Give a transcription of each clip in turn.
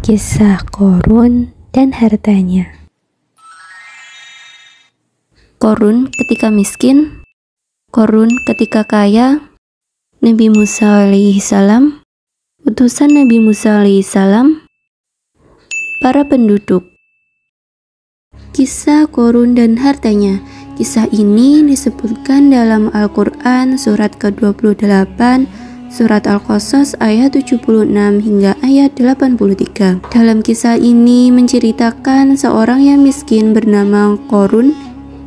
Kisah Qorun dan hartanya. Qorun ketika miskin, Qorun ketika kaya, Nabi Musa alaihissalam, utusan Nabi Musa alaihissalam, para penduduk. Kisah Qorun dan hartanya. Kisah ini disebutkan dalam Al-Quran surat ke-28, surat Al-Qasas ayat 76 hingga ayat 83. Dalam kisah ini menceritakan seorang yang miskin bernama Qorun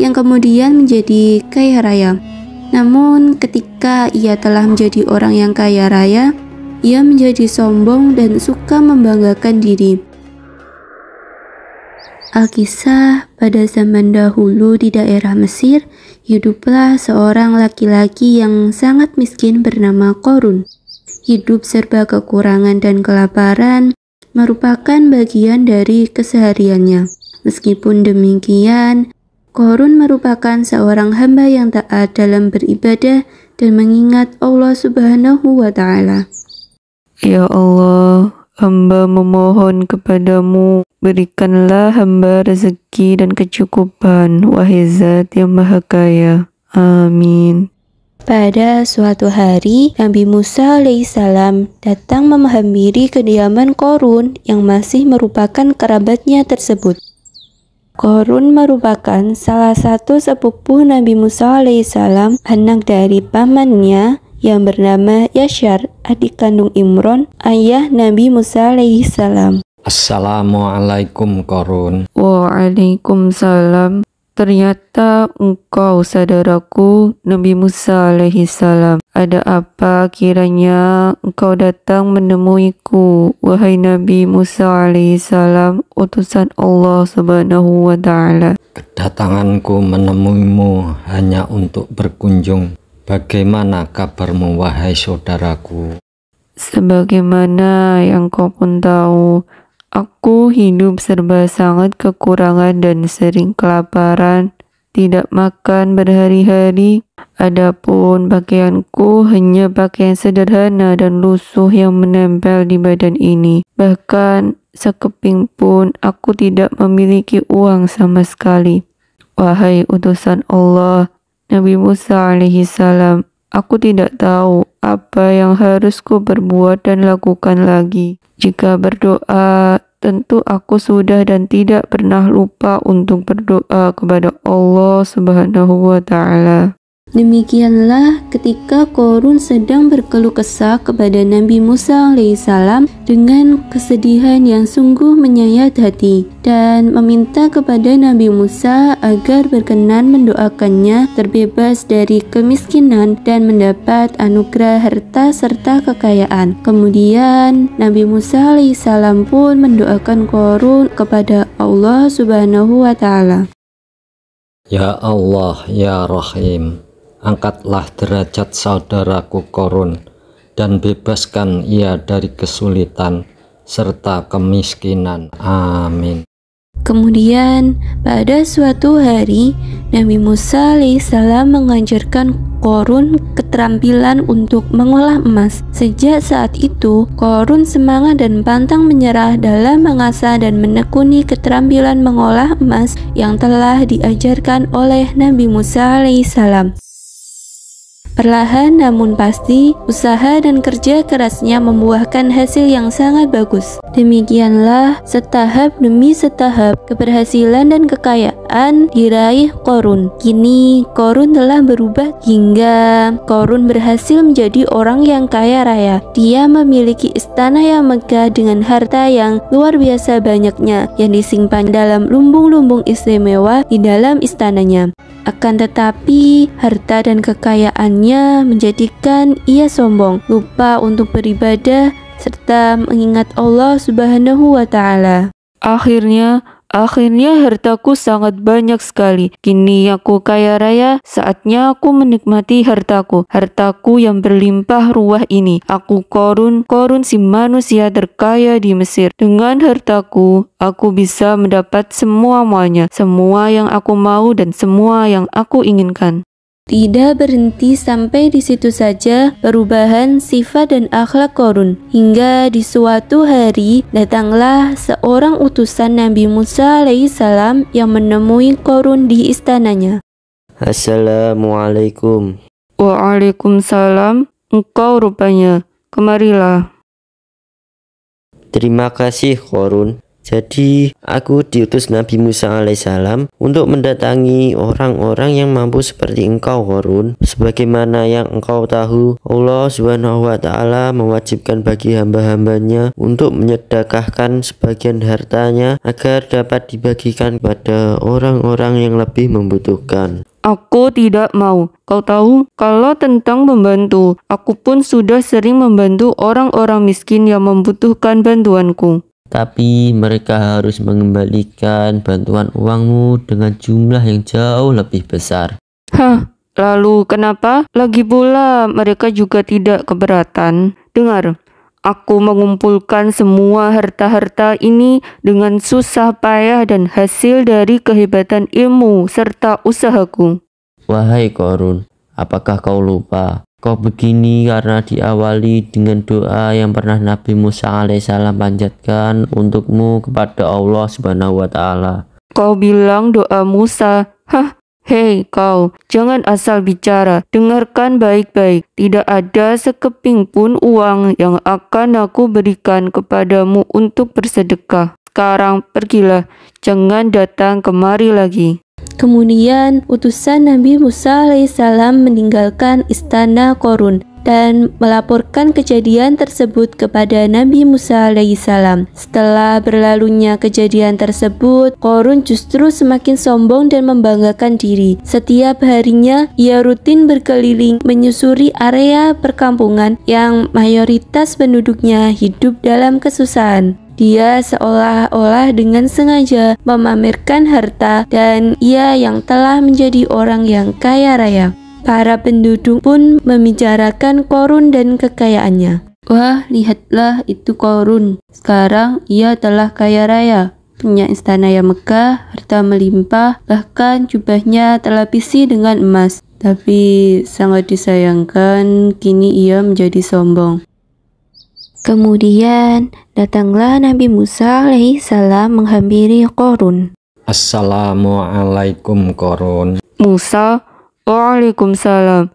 yang kemudian menjadi kaya raya. Namun ketika ia telah menjadi orang yang kaya raya, ia menjadi sombong dan suka membanggakan diri. Alkisah, pada zaman dahulu di daerah Mesir, hiduplah seorang laki-laki yang sangat miskin bernama Qorun. Hidup serba kekurangan dan kelaparan merupakan bagian dari kesehariannya. Meskipun demikian, Qorun merupakan seorang hamba yang taat dalam beribadah dan mengingat Allah Subhanahu wa Ta'ala. Ya Allah, hamba memohon kepadamu, berikanlah hamba rezeki dan kecukupan, wahai Zat yang Maha Kaya. Amin. Pada suatu hari, Nabi Musa alaihissalam datang menghampiri kediaman Qorun yang masih merupakan kerabatnya tersebut. Qorun merupakan salah satu sepupu Nabi Musa alaihissalam, anak dari pamannya yang bernama Yashar, adik kandung Imron, ayah Nabi Musa alaihissalam. Assalamualaikum Qorun. Waalaikumsalam. Ternyata engkau saudaraku Nabi Musa alaihissalam. Ada apa kiranya engkau datang menemuiku, wahai Nabi Musa alaihissalam, utusan Allah Subhanahu wa Ta'ala? Kedatanganku menemuimu hanya untuk berkunjung. Bagaimana kabarmu, wahai saudaraku? Sebagaimana yang kau pun tahu, aku hidup serba sangat kekurangan dan sering kelaparan, tidak makan berhari-hari. Adapun pakaianku hanya pakaian sederhana dan lusuh yang menempel di badan ini. Bahkan sekeping pun aku tidak memiliki uang sama sekali. Wahai utusan Allah, Nabi Musa alaihissalam, aku tidak tahu apa yang harus ku perbuat dan lakukan lagi. Jika berdoa, tentu aku sudah dan tidak pernah lupa untuk berdoa kepada Allah Subhanahu wa Ta'ala. Demikianlah ketika Qorun sedang berkeluh kesah kepada Nabi Musa alaihissalam dengan kesedihan yang sungguh menyayat hati dan meminta kepada Nabi Musa agar berkenan mendoakannya terbebas dari kemiskinan dan mendapat anugerah harta serta kekayaan. Kemudian Nabi Musa alaihissalam pun mendoakan Qorun kepada Allah Subhanahu wa Ta'ala. Ya Allah, ya Rahim, angkatlah derajat saudaraku Qorun dan bebaskan ia dari kesulitan serta kemiskinan. Amin. Kemudian pada suatu hari Nabi Musa alaihissalam mengajarkan Qorun keterampilan untuk mengolah emas. Sejak saat itu Qorun semangat dan pantang menyerah dalam mengasah dan menekuni keterampilan mengolah emas yang telah diajarkan oleh Nabi Musa alaihissalam. Perlahan namun pasti, usaha dan kerja kerasnya membuahkan hasil yang sangat bagus. Demikianlah setahap demi setahap keberhasilan dan kekayaan diraih Qorun. Kini Qorun telah berubah hingga Qorun berhasil menjadi orang yang kaya raya. Dia memiliki istana yang megah dengan harta yang luar biasa banyaknya yang disimpan dalam lumbung-lumbung istimewa di dalam istananya. Akan tetapi, harta dan kekayaannya menjadikan ia sombong, lupa untuk beribadah, serta mengingat Allah Subhanahu wa Ta'ala. Akhirnya hartaku sangat banyak sekali. Kini aku kaya raya, saatnya aku menikmati hartaku. Hartaku yang berlimpah ruah ini. Aku Qorun si manusia terkaya di Mesir. Dengan hartaku, aku bisa mendapat semua-muanya, semua yang aku mau dan semua yang aku inginkan. Tidak berhenti sampai di situ saja perubahan sifat dan akhlak Qarun, hingga di suatu hari datanglah seorang utusan Nabi Musa alaihissalam yang menemui Qarun di istananya. Assalamualaikum. Waalaikumsalam, engkau rupanya. Kemarilah. Terima kasih Qarun. Jadi aku diutus Nabi Musa alaihissalam untuk mendatangi orang-orang yang mampu seperti engkau Qarun. Sebagaimana yang engkau tahu, Allah Subhanahu wa Ta'ala mewajibkan bagi hamba-hambanya untuk menyedekahkan sebagian hartanya agar dapat dibagikan kepada orang-orang yang lebih membutuhkan. Aku tidak mau. Kau tahu, kalau tentang membantu, aku pun sudah sering membantu orang-orang miskin yang membutuhkan bantuanku. Tapi mereka harus mengembalikan bantuan uangmu dengan jumlah yang jauh lebih besar. Lalu kenapa? Lagi pula mereka juga tidak keberatan. Dengar, aku mengumpulkan semua harta-harta ini dengan susah payah dan hasil dari kehebatan ilmu serta usahaku. Wahai Qarun, apakah kau lupa? Kau begini karena diawali dengan doa yang pernah Nabi Musa alaihissalam panjatkan untukmu kepada Allah Subhanahu wa Ta'ala. Kau bilang doa Musa? Hei kau, jangan asal bicara. Dengarkan baik-baik. Tidak ada sekeping pun uang yang akan aku berikan kepadamu untuk bersedekah. Sekarang pergilah, jangan datang kemari lagi. Kemudian utusan Nabi Musa alaihissalam meninggalkan istana Qarun dan melaporkan kejadian tersebut kepada Nabi Musa alaihissalam. Setelah berlalunya kejadian tersebut, Qarun justru semakin sombong dan membanggakan diri. Setiap harinya ia rutin berkeliling menyusuri area perkampungan yang mayoritas penduduknya hidup dalam kesusahan. Dia seolah-olah dengan sengaja memamerkan harta dan ia yang telah menjadi orang yang kaya raya. Para penduduk pun membicarakan Qarun dan kekayaannya. Wah, lihatlah itu Qarun. Sekarang ia telah kaya raya. Punya istana yang megah, harta melimpah, bahkan jubahnya terlapisi dengan emas. Tapi sangat disayangkan kini ia menjadi sombong. Kemudian datanglah Nabi Musa alaihissalam menghampiri Qarun. Assalamualaikum Qarun. Musa, waalaikumsalam.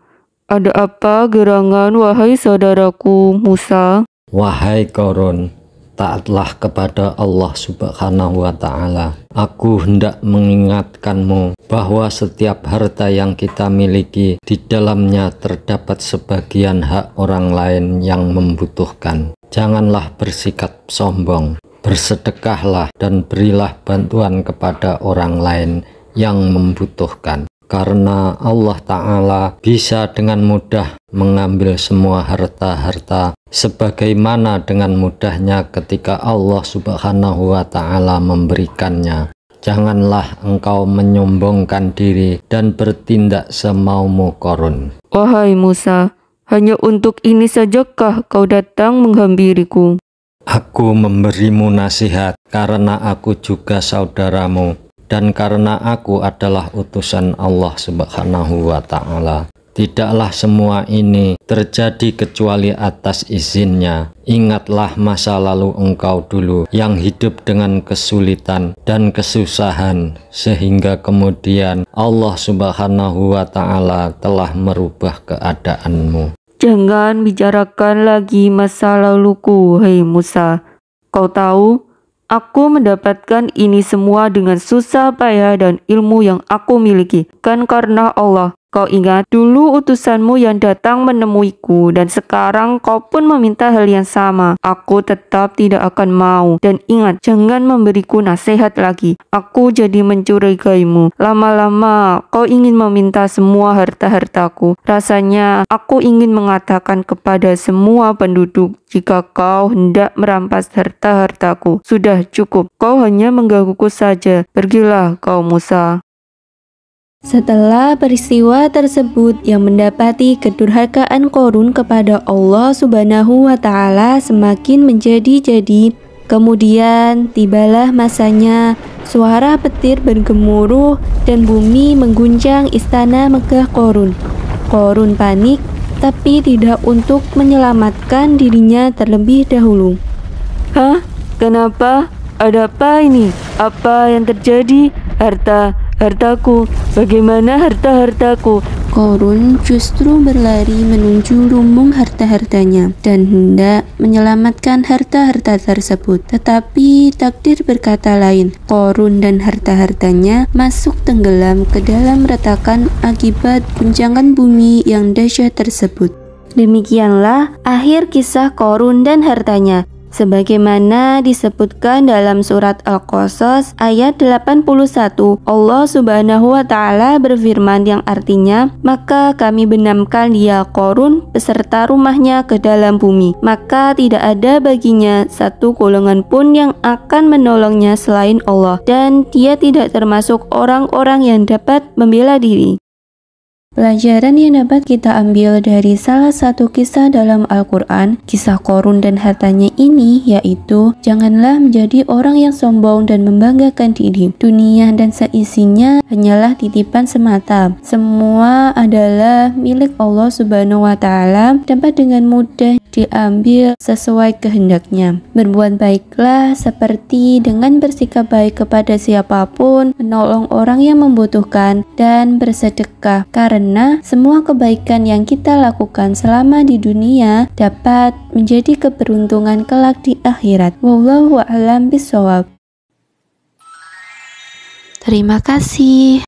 Ada apa gerangan wahai saudaraku Musa? Wahai Qarun, taatlah kepada Allah Subhanahu wa Ta'ala. Aku hendak mengingatkanmu bahwa setiap harta yang kita miliki, di dalamnya terdapat sebagian hak orang lain yang membutuhkan. Janganlah bersikap sombong, bersedekahlah dan berilah bantuan kepada orang lain yang membutuhkan. Karena Allah Ta'ala bisa dengan mudah mengambil semua harta-harta sebagaimana dengan mudahnya ketika Allah Subhanahu wa Ta'ala memberikannya. Janganlah engkau menyombongkan diri dan bertindak semaumu Qarun. Wahai Musa, hanya untuk ini sajakah kau datang menghampiriku? Aku memberimu nasihat karena aku juga saudaramu dan karena aku adalah utusan Allah Subhanahu wa Ta'ala. Tidaklah semua ini terjadi kecuali atas izinnya. Ingatlah masa lalu engkau dulu yang hidup dengan kesulitan dan kesusahan, sehingga kemudian Allah Subhanahu wa Ta'ala telah merubah keadaanmu. Jangan bicarakan lagi masa laluku, hei Musa. Kau tahu, aku mendapatkan ini semua dengan susah payah dan ilmu yang aku miliki, kan karena Allah. Kau ingat dulu utusanmu yang datang menemuiku dan sekarang kau pun meminta hal yang sama. Aku tetap tidak akan mau. Dan ingat, jangan memberiku nasihat lagi. Aku jadi mencurigaimu. Lama-lama kau ingin meminta semua harta-hartaku. Rasanya aku ingin mengatakan kepada semua penduduk, jika kau hendak merampas harta-hartaku, sudah cukup. Kau hanya menggangguku saja. Pergilah kau Musa. Setelah peristiwa tersebut yang mendapati kedurhakaan Qarun kepada Allah Subhanahu wa Ta'ala semakin menjadi-jadi, Kemudian tibalah masanya, suara petir bergemuruh dan bumi mengguncang istana megah Qarun. Qarun panik, tapi tidak untuk menyelamatkan dirinya terlebih dahulu. Hah? Kenapa? Ada apa ini? Apa yang terjadi? Hartaku. Bagaimana hartaku? Qarun justru berlari menuju lumbung harta-hartanya dan hendak menyelamatkan harta-harta tersebut. Tetapi takdir berkata lain. Qarun dan harta-hartanya masuk tenggelam ke dalam retakan akibat guncangan bumi yang dahsyat tersebut. Demikianlah akhir kisah Qarun dan hartanya, sebagaimana disebutkan dalam surat Al-Qasas ayat 81. Allah Subhanahu wa Ta'ala berfirman yang artinya, maka kami benamkan dia Qarun beserta rumahnya ke dalam bumi, maka tidak ada baginya satu golongan pun yang akan menolongnya selain Allah, dan dia tidak termasuk orang-orang yang dapat membela diri. Pelajaran yang dapat kita ambil dari salah satu kisah dalam Al-Quran, kisah Qarun dan hartanya ini, yaitu janganlah menjadi orang yang sombong dan membanggakan diri. Dunia dan seisinya hanyalah titipan semata. Semua adalah milik Allah Subhanahu wa Ta'ala, dapat dengan mudah diambil sesuai kehendaknya. Berbuat baiklah seperti dengan bersikap baik kepada siapapun, menolong orang yang membutuhkan, dan bersedekah, karena semua kebaikan yang kita lakukan selama di dunia dapat menjadi keberuntungan kelak di akhirat. Wallahu a'lam bishawab. Terima kasih.